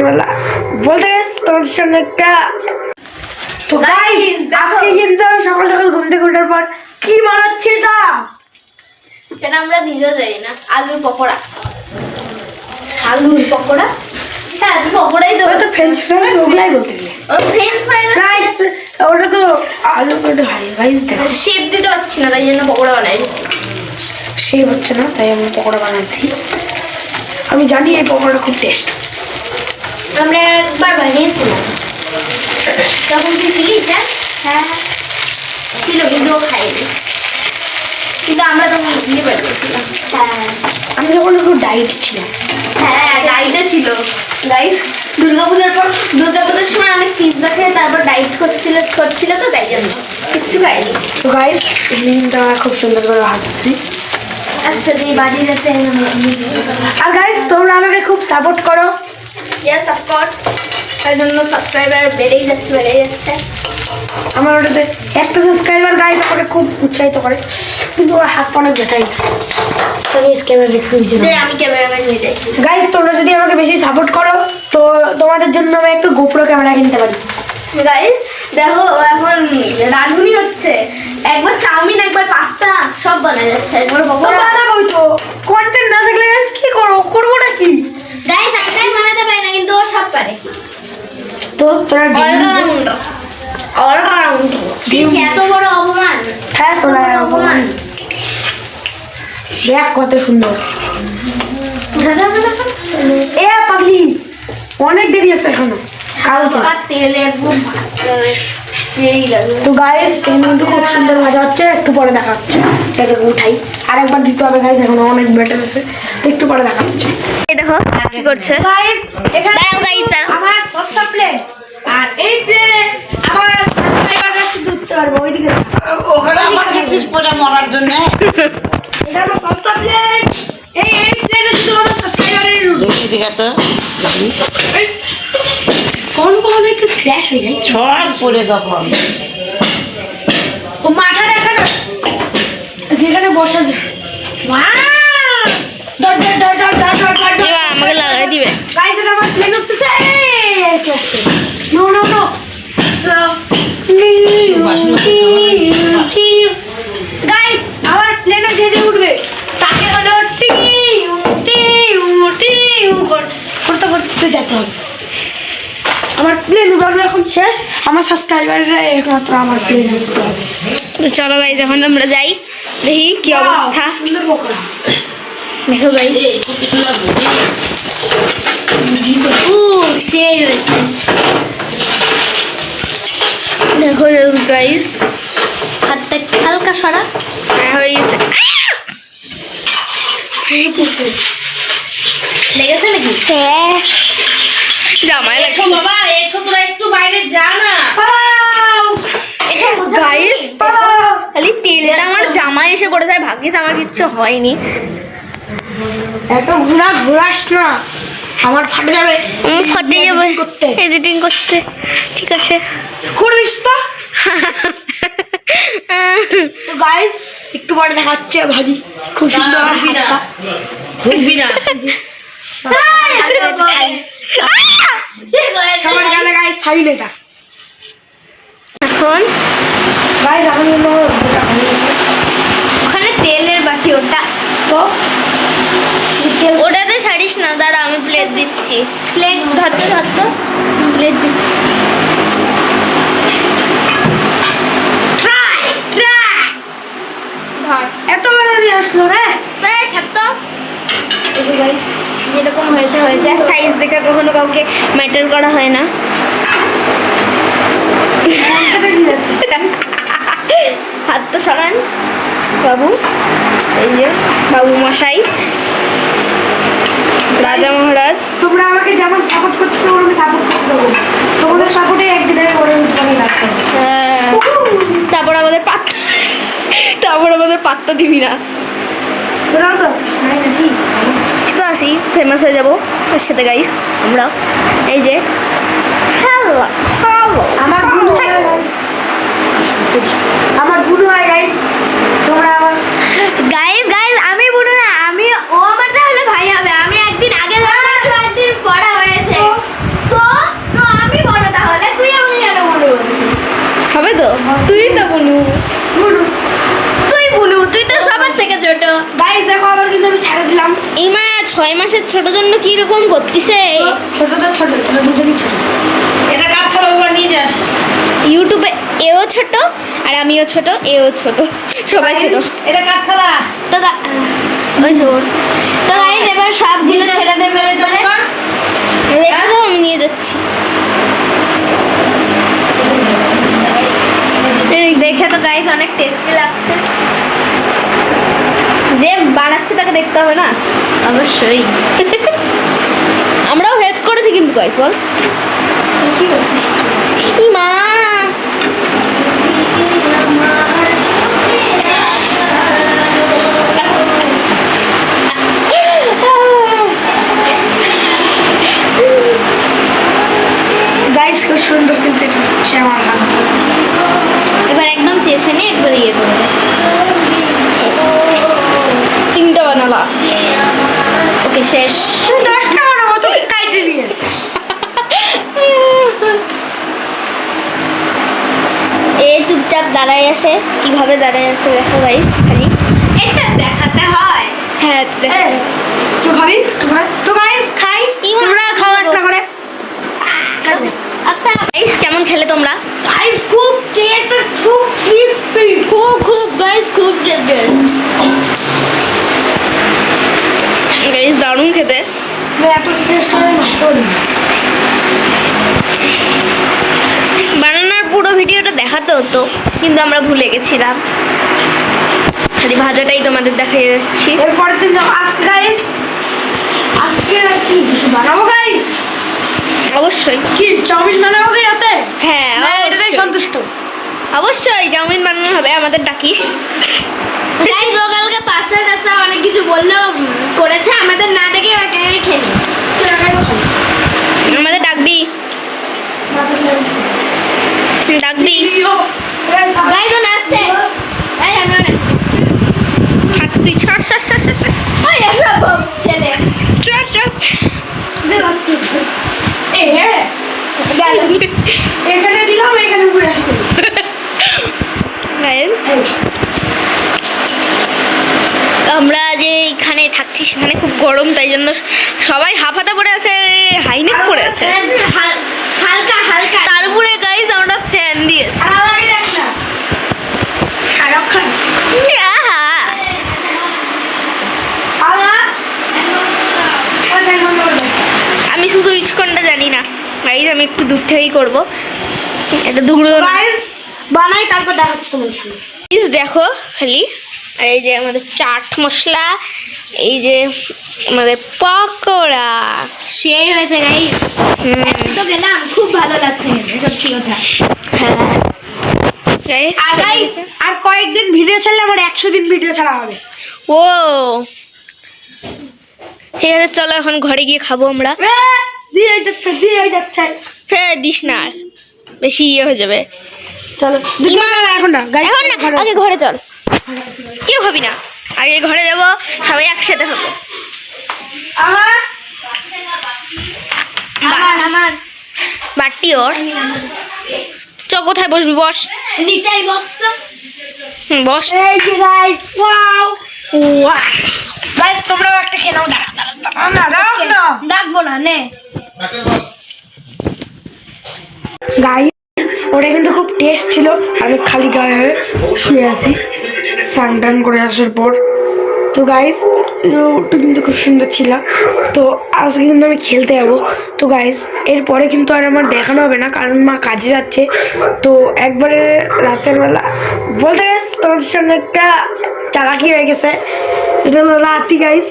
সকালবেলা বলতে গেছি তোমাদের সঙ্গে একটা তো গাইস আজকে কিন্তু আমি সকাল সকাল ঘুম থেকে ওঠার পর কি বানাচ্ছি এটা আমরা নিজেও জানি না। আলুর পকোড়া হ্যাঁ পকোড়াই তো ওটা তো ফ্রেঞ্চ ফ্রাই ওগুলাই বলতে গেলে ফ্রেঞ্চ ফ্রাই ওটা তো আলু করে হয় গাইস দেখো শেপ দিতে পারছি না তাই জন্য পকোড়া বানাই শেপ হচ্ছে না তাই আমি পকোড়া বানাচ্ছি। আমি জানি এই পকোড়াটা খুব টেস্ট। আমরা একবার বানিয়েছিলাম তখন তুই ছিলিস হ্যাঁ ছিল কিন্তু ও খাইনি কিন্তু আমরা তখন ইয়ে বানিয়েছিলাম আমি যখন একটু ডায়েট ছিলাম ডায়েটে ছিল গাইস দুর্গাপূজার সময় অনেক পিৎজা খেয়ে তারপর ডায়েট করছিল তো তাই জন্য কিচ্ছু খাইনি। তো গাইস হিমটা খুব সুন্দর করে ভাজছি। আচ্ছা তুই বাড়ি যেতে আর গাইস তোমরা আমাকে খুব সাপোর্ট করো। ইয়েস অফকোর্স তাই জন্য সাবস্ক্রাইবার বেড়েই যাচ্ছে আমার ওটাতে একটা সাবস্ক্রাইবার গাইস আমাকে খুব উৎসাহিত করে কিন্তু ওর হাত অনেক ব্যথা গেছে তাই ক্যামেরা রেখে দিয়েছি আমি ক্যামেরাম্যান হয়ে যাই। গাইস তোমরা যদি আমাকে বেশি সাপোর্ট করো তো তোমাদের জন্য আমি একটু গোপ্রো ক্যামেরা কিনতে পারি। গাইস দেখো এখন রাঁধুনি হচ্ছে একবার চাউমিন একবার পাস্তা সব বানা যাচ্ছে একবার পকোড়া বানাবোই তো কন্টেন্ট না থাকলে গাইস কি করবো নাকি গাইস আমি বানাতে পারি না কিন্তু ও সব পারে তো তোরা অলরাউন্ডার এত বড় অপমান হ্যাঁ তোরা অপমান দেখ কত সুন্দর এ পাগলি অনেক দেরি আছে এখনো তেলে একদম ভাজতে হবে সেই লাগে তো গাইস এই কিন্তু খুব সুন্দর ভাজা হচ্ছে একটু পরে দেখা হচ্ছে এটাকে উঠাই আর একবার দিতে হবে গাইস এখনো অনেক ব্যাটার আছে একটু পরে দেখা হচ্ছে। এই দেখো কি করছে গাইস এখানে আমার সস্তা প্লেন আর এই প্লেনে আমার সাবস্ক্রাইবাররা শুধু উঠতে পারবে ওইদিকে ওখানে আমার কিছু পরে মরার জন্য এটা আমার সস্তা প্লেন এই প্লেনে শুধু আমার সাবস্ক্রাইবারই উঠবে এদিকে তো কোন কোন একটু ক্র্যাশ হয়ে যায় সব পড়ে তখন ও মাথা দেখা না যেখানে বসা যায় আমাকে লাগাই দিবে গাইস এটা আমার প্লেন উঠতেছে নো নো নো গাইস আমার প্লেনে যে যে উঠবে তাকে হলো করতে করতে যেতে হবে। আমার প্লেন উড়ানো এখন শেষ আমার সাবস্ক্রাইবাররা একমাত্র আমার প্লেন উঠতে হবে। তো চলো গাইস এখন আমরা যাই দেখি কি অবস্থা সুন্দর পকোড়া দেখো গাইস সেই হয়েছে দেখো গাইস হাতটা হালকা সরা হয়ে গেছে লেগেছে নাকি হ্যাঁ জামাই লাগছে বাবা একটু তোরা একটু বাইরে যা না গাইস খালি তেলটা আমার জামাই এসে পড়ে যায় ভাগ্যিস আমার কিচ্ছু হয়নি এত ঘোরাস না আমার ফাটে যাবে ফাটে যাবে এডিটিং করতে ঠিক আছে করিস তো গাইস একটু পরে দেখা হচ্ছে ভাজি খুব সুন্দর ভুগবি না সবার গালে গাইস ছাড়ি না এটা এখন গাইস আমি হলো যেটা হয়ে গেছে ওখানে তেলের বাটি ওটা তো ওটাতে ছাড়িস না দাঁড়া আমি প্লেট দিচ্ছি প্লেট ধরতে প্লেট দিচ্ছি ধর এত বড় দিয়ে আসলো রে ছাড়তো যেরকম হয়েছে সাইজ দেখে কখনো কাউকে ম্যাটার করা হয় না হাত তো সরান বাবু এই যে বাবু মশাই রাজা মহারাজ তোমরা আমাকে যেমন সাপোর্ট করছো ওরকম সাপোর্ট করতে দেবো তোমাদের সাপোর্টে একদিনের পরে উঠে রাখতে হবে তারপর আমাদের পাত্তা দিবি না তোরাও তো আসিস নাই নাকি তো আসি ফেমাস হয়ে যাবো ওর সাথে গাইস আমরা এই যে হ্যালো আমার গুরু হয় গাইস তোমরা আমার গাইস আমি বলবো না আমি ও আমার তাহলে ভাই হবে আমি একদিন আগে একদিন পড়া হয়েছে 6 মাসের ছোট জন্য কি রকম করতেছে ছোটটা ছোট তোরা দুজনই ছোট। এটা কার থালা বাবা নিয়ে যাস? ইউটিউবে এও ছোট আর আমিও ছোট, এও ছোট, সবাই ছোট। এটা কার থালা? তো ওই ছোট তো গাইস এবার সবগুলো ছেড়ে দেবে রেখে দাও, আমি নিয়ে যাচ্ছি। এই দেখে তো গাইস অনেক টেস্টি লাগছে। যে বানাচ্ছে তাকে দেখতে হবে না? অবশ্যই। আমরাও হেল্প করেছি কিন্তু গাইস, বল কি করছিস? ই মা গাইস খুব সুন্দর কিন্তু এটা হচ্ছে আমার হাত। এবার একদম চেয়েছে নিয়ে একবার ইয়ে করে দে। 3টা বানালো আজকে। ওকে শেষ। 10টা বানাবো তোকে কাইটে নিয়ে। এ চুপচাপ দাঁড়ায় আছে, কিভাবে দাঁড়ায় আছে দেখো গাইস, খালি এটা দেখাতে হয়। হ্যাঁ এই, তুই খাবি? তো গাইস খাই, তোমরা খাও একটা করে। আচ্ছা গাইস কেমন খেলে তোমরা? গাইস খুব টেস্ট, খুব ক্রিস্পি। খুব গাইস খুব টেস্টি গাইস, দারুণ খেতে। আমি এত টেস্ট করে নষ্ট করি। বানানোর পুরো ভিডিওটা দেখাতে হতো কিন্তু আমরা ভুলে গেছিলাম, খালি ভাজাটাই তোমাদের দেখাই যাচ্ছি। এরপরের দিন আজকে গাইস, আজকে কি কিছু বানাবো গাইস? অবশ্যই কি চাউমিন বানাবো কি রাতে? হ্যাঁ এটাই সন্তুষ্ট। অবশ্যই চাউমিন বানানো হবে, আমাদের ডাকিস। গাইস ও কালকে পাস্তা টাস্তা অনেক কিছু বললো করেছে, আমাদের না ডেকে একা একাই খেয়ে নিয়েছে। আমাদের ডাকবি ডাকবি গাইস ও নাচছে। এই আমিও নাচছি। ছাড় তুই ছাড় ছাড় ছাড় ছাড় ছাড়। ওই এসব ছেলে ছাড় ছাড়। গেল এখানে দিলাম, এখানে ঘুরে আসি। আমরা যে এখানে থাকছি সেখানে খুব গরম, তাই জন্য সবাই হাফাতা পরে আছে, হাইনেক পরে আছে হালকা হালকা। তার উপরে গাইস আমরা ফ্যান দিয়েছি। আমি শুধু ইচকনটা জানি না গাইস, আমি একটু দূর থেকেই করবো। এটা দূর বানাই তারপর দেখাচ্ছি তোমার সামনে। প্লিজ দেখো খালি। আর এই যে আমাদের চাট মশলা, এই যে আমাদের পকোড়া, সেই হয়েছে গাইস। তো গেলাম, খুব ভালো লাগছে সত্যি কথা। হ্যাঁ আর কয়েকদিন ভিডিও ছাড়লে আমার 100 দিন ভিডিও ছাড়া হবে। ও ঠিক আছে, চলো এখন ঘরে গিয়ে খাবো আমরা। দিয়ে যাচ্ছে হ্যাঁ দিস না, আর বেশি ইয়ে হয়ে যাবে। চলো এখন না গাইস, এখন না, আগে ঘরে চল। কেউ ভাবি না, আগে ঘরে যাবো, সবাই একসাথে হবো। আমার বাটি ওর চ, কোথায় বসবি? বস নিচেই বস তো। বস। এই যে গাইস, ওয়াও গাইস, তোমরাও একটা খেয়ে নাও। দাঁড়াও, ডাকবো না নে গাইস, ওটা কিন্তু খুব টেস্ট ছিল। আমি খালি গায়ে হয়ে শুয়ে আছি স্নান টান করে আসার পর। তো গাইস ওটা কিন্তু খুব সুন্দর ছিল। তো আজকে কিন্তু আমি খেলতে যাবো। তো গাইস এরপরে কিন্তু আর আমার দেখানো হবে না, কারণ মা কাজে যাচ্ছে। তো একবারে রাতের বেলা বলতে গেছে তোমাদের সঙ্গে একটা চালাকি হয়ে গেছে। এটা হলো রাতি গাইস,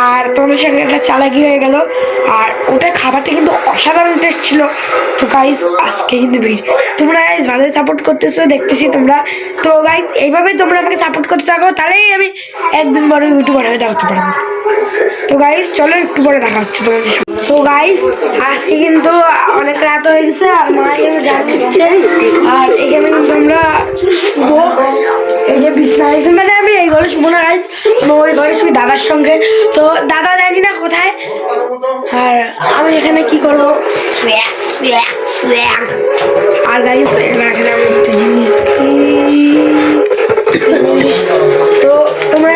আর তোমাদের সঙ্গে একটা চালাকি হয়ে গেল। আর ওটা খাবারটা কিন্তু অসাধারণ টেস্ট ছিল। তো গাইস আজকে কিন্তু ভিড়, তোমরা গাইস ভালোই সাপোর্ট করতেছো দেখতেছি তোমরা। তো গাইস এইভাবেই তোমরা আমাকে সাপোর্ট করতে থাকো, তাহলেই আমি একদিন বড় ইউটিউবার হয়ে দাঁড়াতে পারবো। তো গাইস চলো একটু পরে দেখা হচ্ছে তোমাদের সাথে। তো গাইস আজকে কিন্তু অনেক রাত হয়ে গেছে, আর মা এখানে ঝাড় দিচ্ছে। আর এখানে কিন্তু আমরা শুবো, এই যে বিছনা মানে আমি এই ঘরে শুবো না গাইস, ওই ঘরে শুই দাদার সঙ্গে। তো দাদা জানি না কোথায়, আর আমি এখানে কি করবো আর গাইস এখানে আমি একটা জিনিস তো তোমরা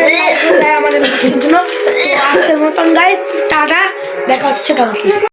আমাদের জন্য তো আজকের মতন গাইস টাটা, দেখা হচ্ছে কালকে।